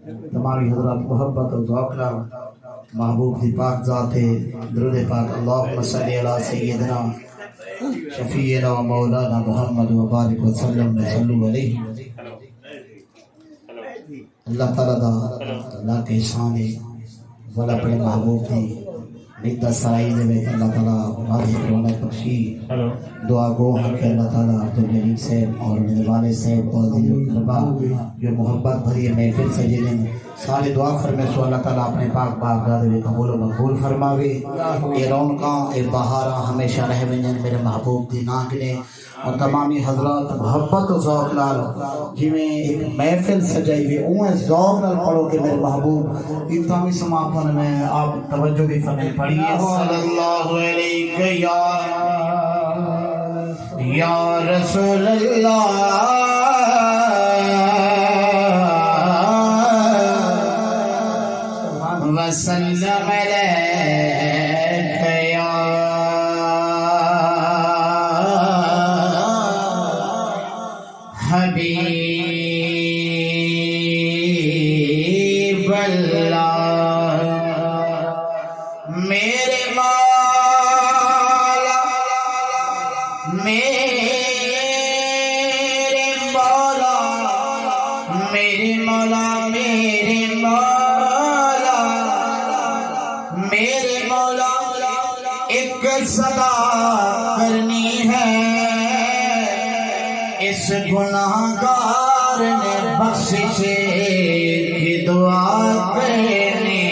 تمامی حضرات محبت و ذوق محبوب دی پاک ذات درود پاک اللہم صلی علی سیدنا شفیعنا و مولانا محمد و بارک و سلم صلو علیہ. اللہ تعالیٰ دا اللہ کے شان والا اپنے محبوب دی نگدہ سرائی دے میں اللہ تعالیٰ واضح رونق بخشی. دعا گو ہم کہ اللہ تعالیٰ عبدالجلیل صاحب اور میرے والد صاحب اور ربا جو محبت بھری محفل سے جنہیں سارے دعا فرمائے سو اللہ تعالیٰ اپنے پاک بارگاہ دے قبول و مقبول فرماوے. یہ رونقاں یہ بہاراں ہمیشہ رہ ونجن میرے محبوب دی ناگنے. اور تمامی حضرات محبت و ذوق نال جویں ایک محفل سجائی ہوئی اویں ذوق نال پڑھو کہ میرے محبوب اتامی سماپن میں آپ توجہ بھی فرمائیں. پڑھیے صلی اللہ علیہ یا رسول اللہ وسلم علیک یا حبیب اللہ. میرے مولا میرے مولا میرے مولا میرے مولا میرے مولا ایک صدا کرنی ہے اس گناہگار نے بخشش کی دعا کرنی.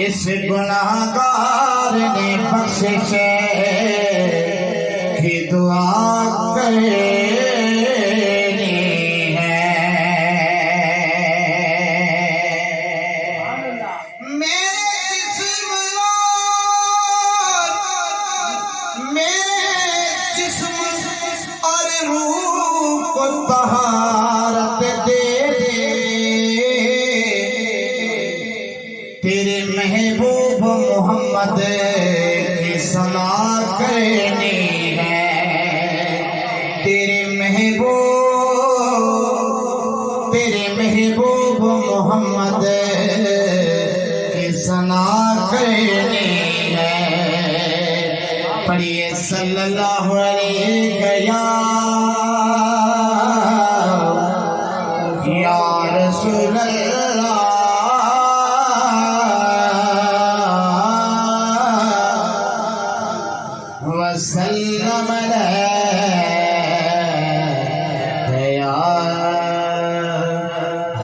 اس گناہگار نے بخشش کی دعا کرنی ہے. میرے جسم اور روح کو طہارت دے دے. تیرے محبوب محمد کی ثنا کرنی ہے. تیرے محبوب محمد کی ثنا کرنی ہے. پڑھیے صلی اللہ علیہ یا رسول اللہ